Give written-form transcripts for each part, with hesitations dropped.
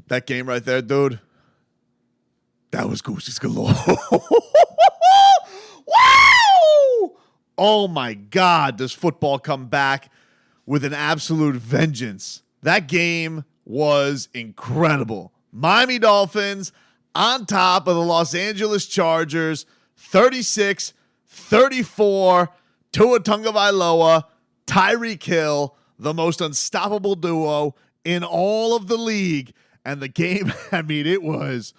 That game right there, dude. That was Goosey's galore. Wow! Oh my God, does football come back with an absolute vengeance? That game was incredible. Miami Dolphins on top of the Los Angeles Chargers, 36-34. Tua Tagovailoa, Tyreek Hill, the most unstoppable duo in all of the league. And the game, I mean, it was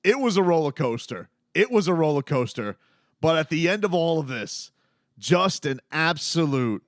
a roller coaster. It was a roller coaster. But at the end of all of this, just an absolute,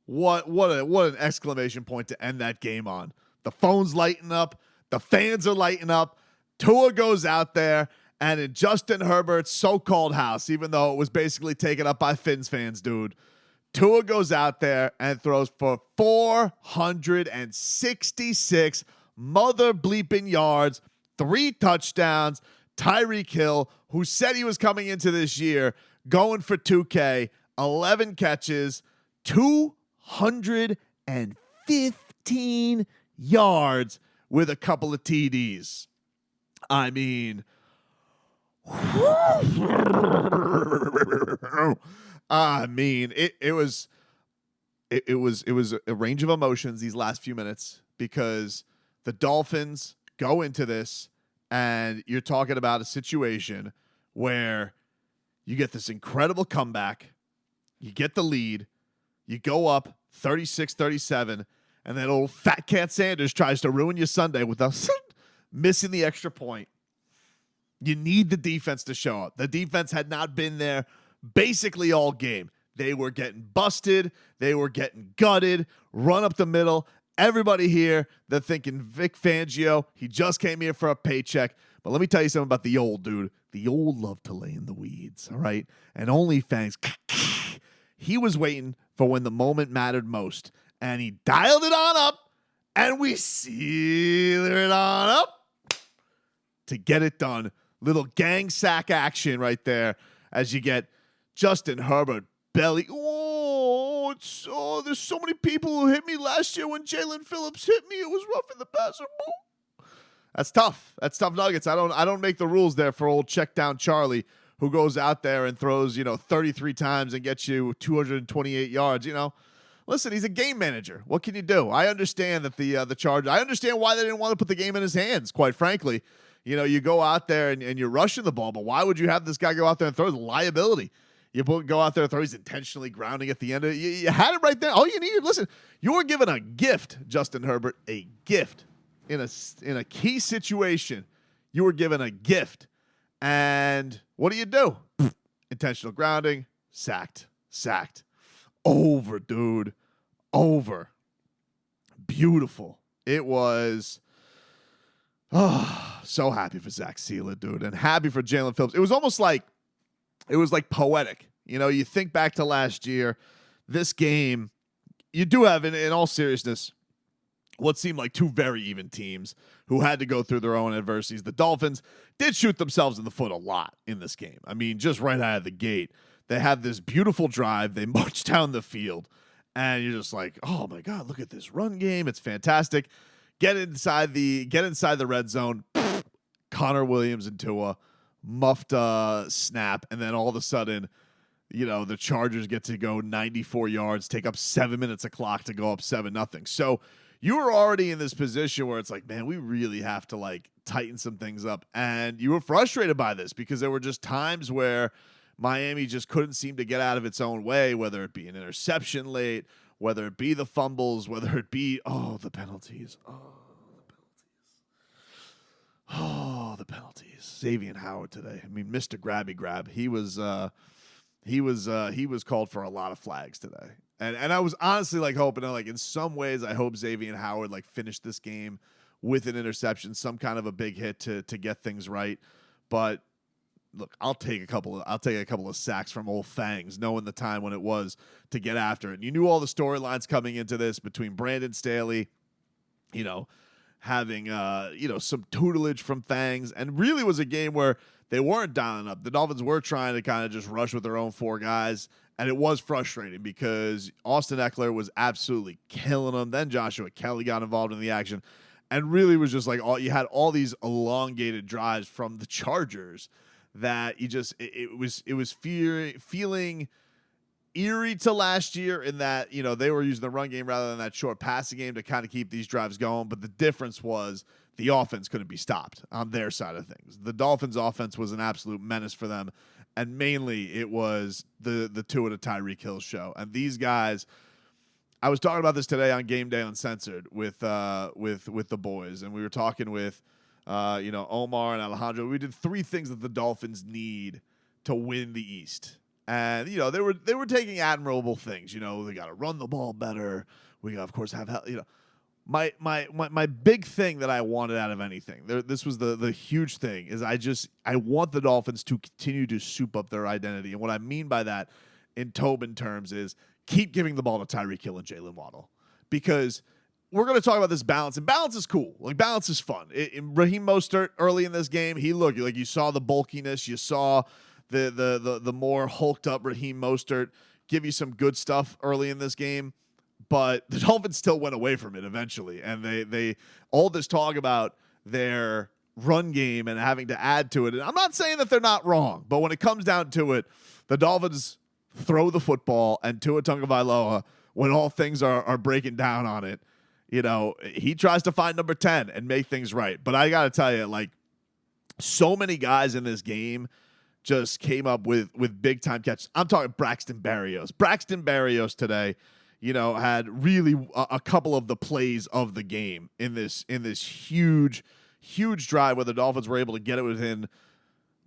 what an exclamation point to end that game on. The phone's lighting up. The fans are lighting up. Tua goes out there, and in Justin Herbert's so-called house, even though it was basically taken up by Fins fans, dude, Tua goes out there and throws for 466 mother bleeping yards, 3 touchdowns. Tyreek Hill, who said he was coming into this year, going for 2K, 11 catches, 215 yards with a couple of TDs. I mean, it was a range of emotions these last few minutes because the Dolphins go into this and you're talking about a situation where you get this incredible comeback, you get the lead, you go up 36-37, and then old Fat Cat Sanders tries to ruin your Sunday with us missing the extra point. You need the defense to show up. The defense had not been there basically all game. They were getting busted. They were getting gutted, run up the middle. Everybody here, they're thinking Vic Fangio, he just came here for a paycheck. But let me tell you something about the old dude. The old love to lay in the weeds, all right? And only Fangs, he was waiting for when the moment mattered most. And he dialed it on up, and we sealed it on up to get it done. Little gang sack action right there as you get Justin Herbert belly. There's so many people who hit me last year when Jalen Phillips hit me. It was rough in the passer. That's tough. That's tough nuggets. I don't make the rules there for old check down Charlie, who goes out there and throws 33 times and gets you 228 yards. Listen, he's a game manager. What can you do? I understand that the Chargers. I understand why they didn't want to put the game in his hands. Quite frankly, you go out there and you're rushing the ball, but why would you have this guy go out there and throw? The liability. You go out there and throw. He's intentionally grounding at the end of it. You had it right there. All you needed. Listen, you were given a gift, Justin Herbert, a gift in a key situation. You were given a gift, and what do? Intentional grounding, sacked. Over, dude. Over. Beautiful. It was so happy for Zach Sealer, dude, and happy for Jalen Phillips. It was almost like poetic. You think back to last year, this game, you do have, in all seriousness, what seemed like two very even teams who had to go through their own adversities. The Dolphins did shoot themselves in the foot a lot in this game. I mean, just right out of the gate. They have this beautiful drive. They march down the field, and you're just like, oh my God, look at this run game. It's fantastic. Get inside the red zone. Connor Williams and Tua muffed snap, and then all of a sudden, the Chargers get to go 94 yards, take up 7 minutes of clock to go up 7-0. So you were already in this position where it's like, man, we really have to tighten some things up. And you were frustrated by this because there were just times where Miami just couldn't seem to get out of its own way, whether it be an interception late, whether it be the fumbles, whether it be, the penalties. The penalties. Xavier Howard today. I mean, Mr. Grabby Grab. He was called for a lot of flags today. And I was honestly hoping, in some ways, I hope Xavier Howard finished this game with an interception, some kind of a big hit to get things right. But look, I'll take a couple of sacks from old Fangs, knowing the time when it was to get after it. And you knew all the storylines coming into this between Brandon Staley, having some tutelage from Fangs, and really was a game where they weren't dialing up. The Dolphins were trying to kind of just rush with their own 4 guys, and it was frustrating because Austin Eckler was absolutely killing them. Then Joshua Kelly got involved in the action, and really was just like you had all these elongated drives from the Chargers that you just it was feeling eerie to last year in that, you know, they were using the run game rather than that short passing game to kind of keep these drives going. But the difference was the offense couldn't be stopped on their side of things. The Dolphins' offense was an absolute menace for them, and mainly it was the Tua to Tyreek Hill show. And these guys, I was talking about this today on Game Day Uncensored with the boys, and we were talking with Omar and Alejandro. We did 3 things that the Dolphins need to win the East. And, you know, they were taking admirable things. You know, they got to run the ball better. We got to, of course, have, you know, my big thing that I wanted out of anything, this was the huge thing, is I want the Dolphins to continue to soup up their identity. And what I mean by that in Tobin terms is keep giving the ball to Tyreek Hill and Jalen Waddle. Because we're going to talk about this balance, and balance is cool. Like, balance is fun. Raheem Mostert early in this game, he looked like, you saw the bulkiness, you saw the more hulked up Raheem Mostert give you some good stuff early in this game, but the Dolphins still went away from it eventually. And they all this talk about their run game and having to add to it. And I'm not saying that they're not wrong, but when it comes down to it, the Dolphins throw the football, and Tua Tagovailoa, when all things are breaking down on it, you know, he tries to find number 10 and make things right. But I got to tell you, like, so many guys in this game just came up with big time catches. I'm talking Braxton Berrios. Braxton Berrios today, you know, had really a couple of the plays of the game in this huge drive where the Dolphins were able to get it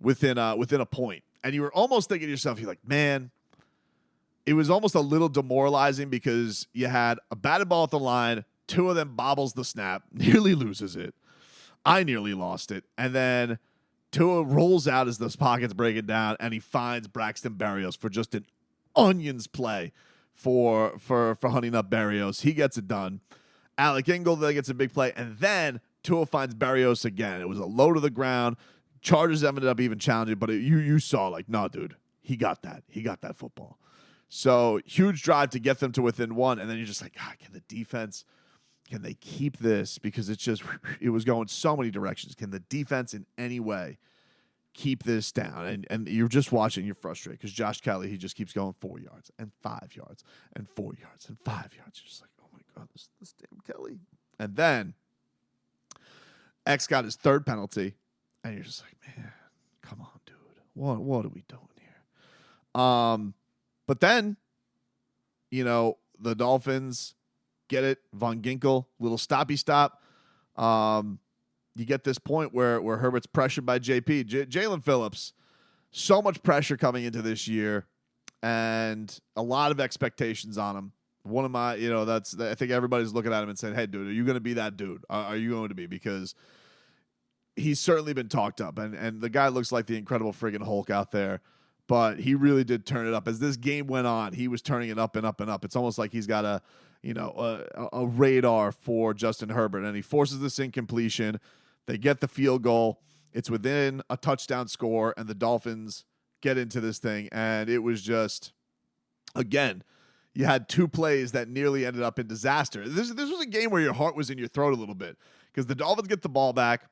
within a point. And you were almost thinking to yourself, you're like, man, it was almost a little demoralizing because you had a batted ball at the line, 2 of them bobbles the snap, nearly loses it. I nearly lost it. And then Tua rolls out as those pockets break it down, and he finds Braxton Berrios for just an onions play for Honey Nut Berrios. He gets it done. Alec Ingold then gets a big play, and then Tua finds Berrios again. It was a low to the ground. Chargers ended up even challenging, but you saw, like, no, dude, he got that. He got that football. So huge drive to get them to within 1, and then you're just like, God, can they keep this? Because it was going so many directions. Can the defense in any way keep this down? And you're just watching, you're frustrated because Josh Kelly, he just keeps going 4 yards and 5 yards and 4 yards and 5 yards. You're just like, oh my God, this damn Kelly. And then X got his 3rd penalty, and you're just like, man, come on, dude. What are we doing here? But then, you know, the Dolphins get it. Von Ginkel, little stoppy stop. You get this point where Herbert's pressured by JP. Jalen Phillips, so much pressure coming into this year and a lot of expectations on him. One of my, you know, I think everybody's looking at him and saying, hey, dude, are you going to be that dude? Are you going to be? Because he's certainly been talked up, and the guy looks like the incredible friggin' Hulk out there. But he really did turn it up. As this game went on, he was turning it up and up and up. It's almost like he's got a radar for Justin Herbert, and he forces this incompletion. They get the field goal. It's within a touchdown score, and the Dolphins get into this thing. And it was just, again, you had 2 plays that nearly ended up in disaster. This was a game where your heart was in your throat a little bit because the Dolphins get the ball back,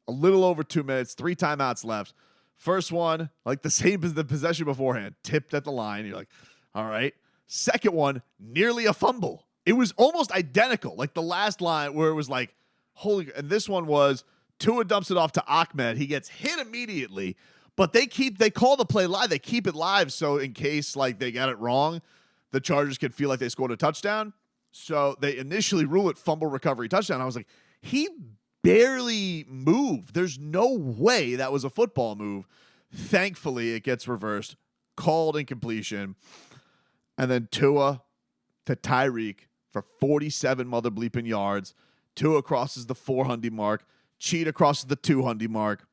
a little over 2 minutes, 3 timeouts left. First one, like the same as the possession beforehand, tipped at the line. You're like, all right. Second one, nearly a fumble. It was almost identical. Like the last line where it was like, holy, and this one was Tua dumps it off to Ahmed. He gets hit immediately, but they call the play live. They keep it live. So in case like they got it wrong, the Chargers could feel like they scored a touchdown. So they initially rule it fumble recovery touchdown. I was like, he barely moved. There's no way that was a football move. Thankfully, it gets reversed, called incompletion, and then Tua to Tyreek for 47 mother bleeping yards. Tua crosses the 400 mark. Cheetah crosses the 200 mark.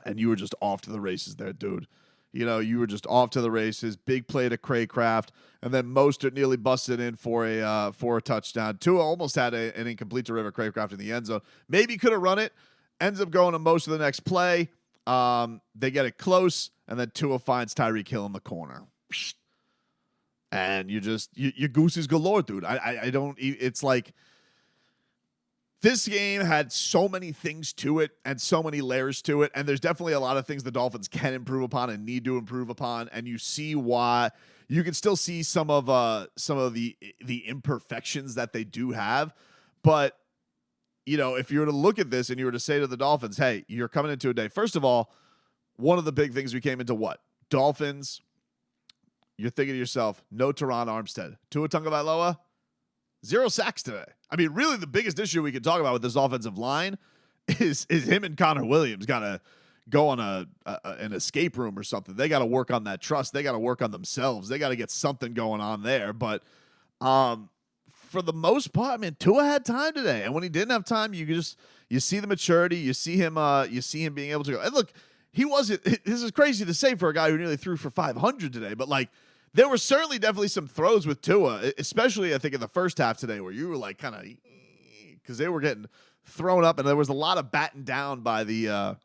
And you were just off to the races there, dude. You know, you were just off to the races. Big play to Craycraft, and then Mostert nearly busted in for a touchdown. Tua almost had an incomplete to River Craycraft in the end zone. Maybe could have run it. Ends up going to most of the next play. They get it close, and then Tua finds Tyreek Hill in the corner. And you gooses galore, dude. I don't. It's like This game had so many things to it and so many layers to it, and there's definitely a lot of things the Dolphins can improve upon and need to improve upon, and you see why. You can still see some of the imperfections that they do have, but if you were to look at this and you were to say to the Dolphins, "Hey, you're coming into a day." First of all, one of the big things we came into what? Dolphins. You're thinking to yourself, no Teron Armstead, Tua Tagovailoa, 0 sacks today. I mean, really, the biggest issue we could talk about with this offensive line is him and Connor Williams got to go on an escape room or something. They got to work on that trust. They got to work on themselves. They got to get something going on there. But for the most part, I mean, Tua had time today, and when he didn't have time, you see the maturity. You see him being able to go. And look, he wasn't. This is crazy to say for a guy who nearly threw for 500 today, but like. There were definitely some throws with Tua, especially I think in the first half today, where you were like kind of because they were getting thrown up, and there was a lot of batting down by the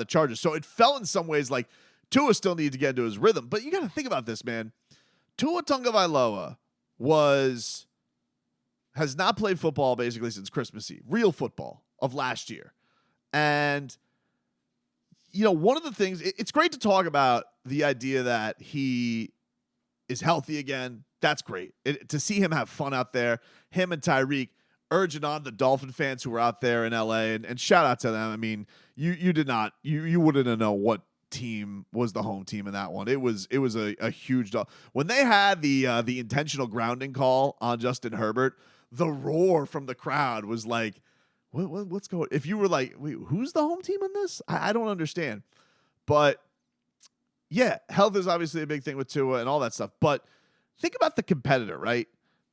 Chargers. So it felt in some ways like Tua still needed to get into his rhythm. But you got to think about this, man. Tua Tagovailoa has not played football basically since Christmas Eve, real football of last year, and one of the things it's great to talk about the idea that he is healthy again. That's great. To see him have fun out there, him and Tyreek urging on the Dolphin fans who were out there in LA, and shout out to them. I mean, you wouldn't have known what team was the home team in that one. It was a huge when they had the intentional grounding call on Justin Herbert, the roar from the crowd was like, what's going? If you were like, wait, who's the home team in this? I don't understand. But yeah, health is obviously a big thing with Tua and all that stuff. But think about the competitor, right?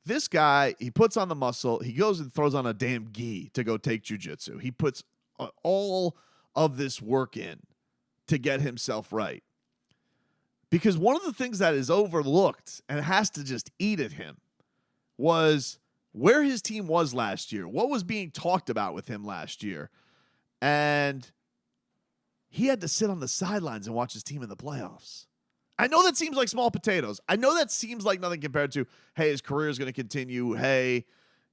This guy, he puts on the muscle. He goes and throws on a damn gi to go take jiu-jitsu. He puts all of this work in to get himself right. Because one of the things that is overlooked and has to just eat at him was where his team was last year. What was being talked about with him last year? And he had to sit on the sidelines and watch his team in the playoffs. I know that seems like small potatoes. I know that seems like nothing compared to, hey, his career is going to continue. Hey,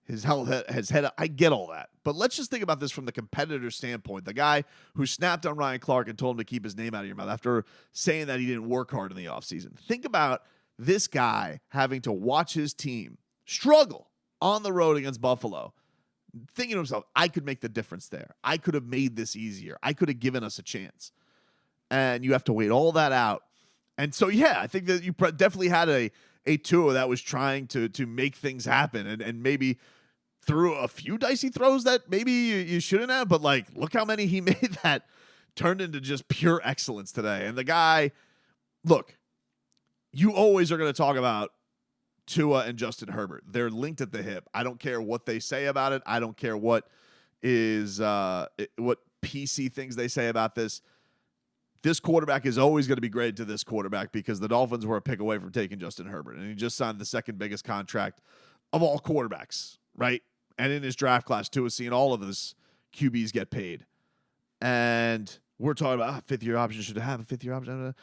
his health has head up. I get all that. But let's just think about this from the competitor standpoint. The guy who snapped on Ryan Clark and told him to keep his name out of your mouth after saying that he didn't work hard in the offseason. Think about this guy having to watch his team struggle on the road against Buffalo, thinking to himself, I could make the difference there. I could have made this easier. I could have given us a chance. And you have to wait all that out. And so, yeah, I think that you definitely had a Tua that was trying to make things happen and maybe threw a few dicey throws that maybe you shouldn't have. But, like, look how many he made that turned into just pure excellence today. And the guy, look, you always are going to talk about Tua and Justin Herbert. They're linked at the hip. I don't care what they say about it. I don't care what PC things they say about this. This quarterback is always going to be graded to this quarterback because the Dolphins were a pick away from taking Justin Herbert, and he just signed the second biggest contract of all quarterbacks, right? And in his draft class, Tua seeing all of his QBs get paid. And we're talking about fifth-year option, should have a fifth-year option.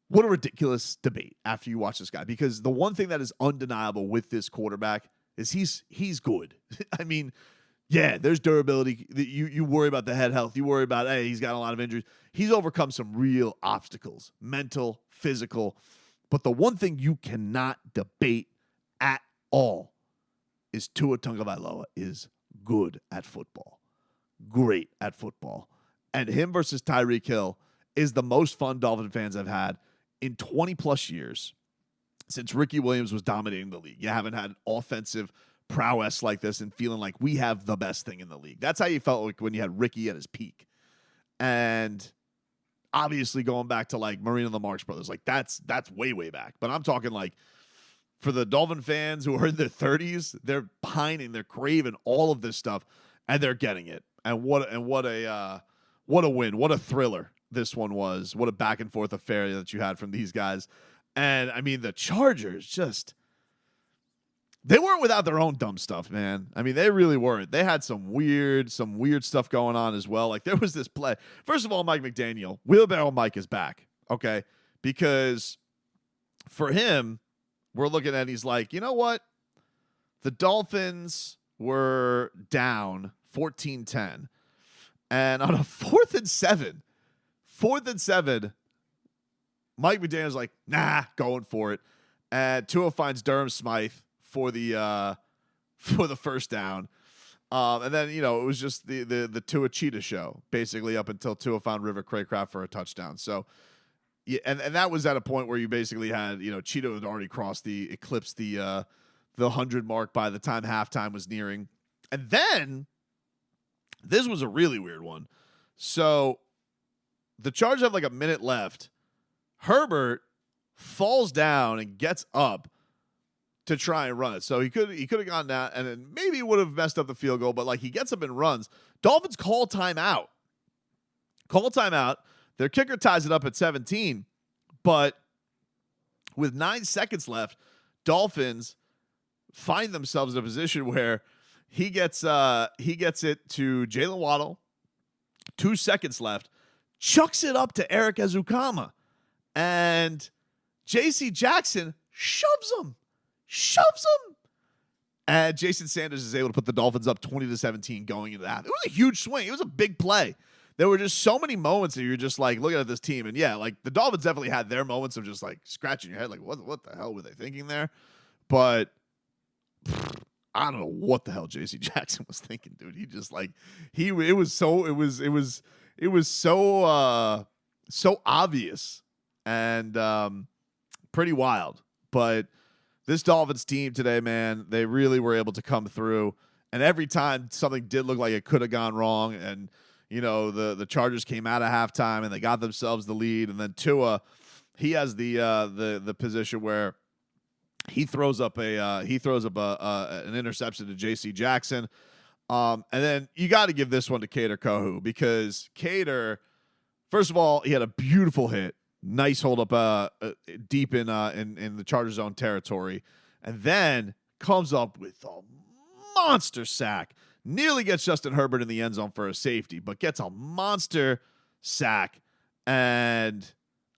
What a ridiculous debate after you watch this guy, because the one thing that is undeniable with this quarterback is he's good. I mean, yeah, there's durability. You worry about the head health. You worry about, hey, he's got a lot of injuries. He's overcome some real obstacles, mental, physical. But the one thing you cannot debate at all is Tua Tagovailoa is good at football. Great at football. And him versus Tyreek Hill is the most fun Dolphin fans have had in 20-plus years since Ricky Williams was dominating the league. You haven't had offensive prowess like this and feeling like we have the best thing in the league. That's how you felt like when you had Ricky at his peak. And obviously going back to like Marino and the Marx Brothers, like that's way, way back. But I'm talking like for the Dolphin fans who are in their 30s, they're pining, they're craving all of this stuff, and they're getting it. And what a win, what a thriller this one was. What a back and forth affair that you had from these guys. And I mean, the Chargers they weren't without their own dumb stuff, man. I mean, they really weren't. They had some weird stuff going on as well. Like there was this play. First of all, Mike McDaniel, Wheelbarrow Mike is back. Okay. Because for him, we're looking at, he's like, you know what? The Dolphins were down 14-10. And on a 4th and 7, Mike McDaniel's like, nah, going for it. And Tua finds Durham Smythe for the first down. And then, it was just the Tua Cheetah show, basically, up until Tua found River Craycraft for a touchdown. So, yeah, and that was at a point where you basically had, Cheetah had already eclipsed the 100 mark by the time halftime was nearing. And then, this was a really weird one. So, the Chargers have like a minute left. Herbert falls down and gets up to try and run it. So he could have gone down and then maybe would have messed up the field goal, but like he gets up and runs. Dolphins call timeout. Their kicker ties it up at 17, but with 9 seconds left, Dolphins find themselves in a position where he gets it to Jalen Waddle. 2 seconds left, chucks it up to Eric Ezukama, and J.C. Jackson shoves him. And Jason Sanders is able to put the Dolphins up 20-17 going into that. It was a huge swing. It was a big play. There were just so many moments that you're just like looking at this team. And yeah, like the Dolphins definitely had their moments of just like scratching your head. Like, what the hell were they thinking there? But I don't know what the hell J.C. Jackson was thinking, dude. He just like, it was so obvious and pretty wild. But this Dolphins team today, man, they really were able to come through. And every time something did look like it could have gone wrong, and the Chargers came out of halftime and they got themselves the lead, and then Tua, he has the position where he throws up an interception to J.C. Jackson, and then you got to give this one to Kader Kohou, because Kader, first of all, he had a beautiful hit. Nice hold up deep in the Chargers' own territory. And then comes up with a monster sack. Nearly gets Justin Herbert in the end zone for a safety, but gets a monster sack. And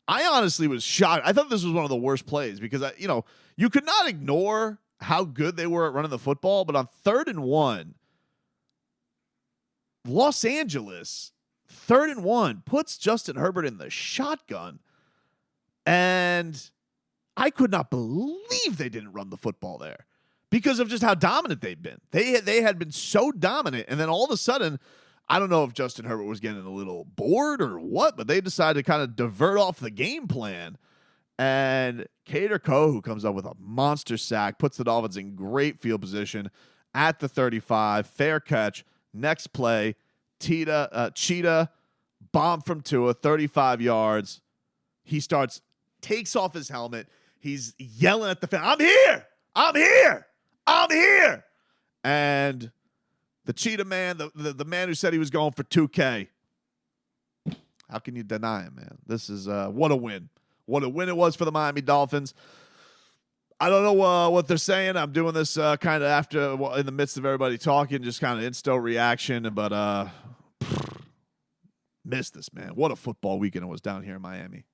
I honestly was shocked. I thought this was one of the worst plays because, you could not ignore how good they were at running the football. But on 3rd and 1, Los Angeles, 3rd and 1, puts Justin Herbert in the shotgun. And I could not believe they didn't run the football there because of just how dominant they've been. They had been so dominant, and then all of a sudden, I don't know if Justin Herbert was getting a little bored or what, but they decided to kind of divert off the game plan. And Kader Kohou comes up with a monster sack, puts the Dolphins in great field position at the 35. Fair catch. Next play, Cheetah, bomb from Tua, 35 yards. He takes off his helmet. He's yelling at the fan, I'm here. And the Cheetah man, the man who said he was going for 2K, how can you deny him, man? This is what a win. What a win it was for the Miami Dolphins. I don't know what they're saying. I'm doing this kind of after, in the midst of everybody talking, just kind of insto reaction. But missed this, man. What a football weekend it was down here in Miami.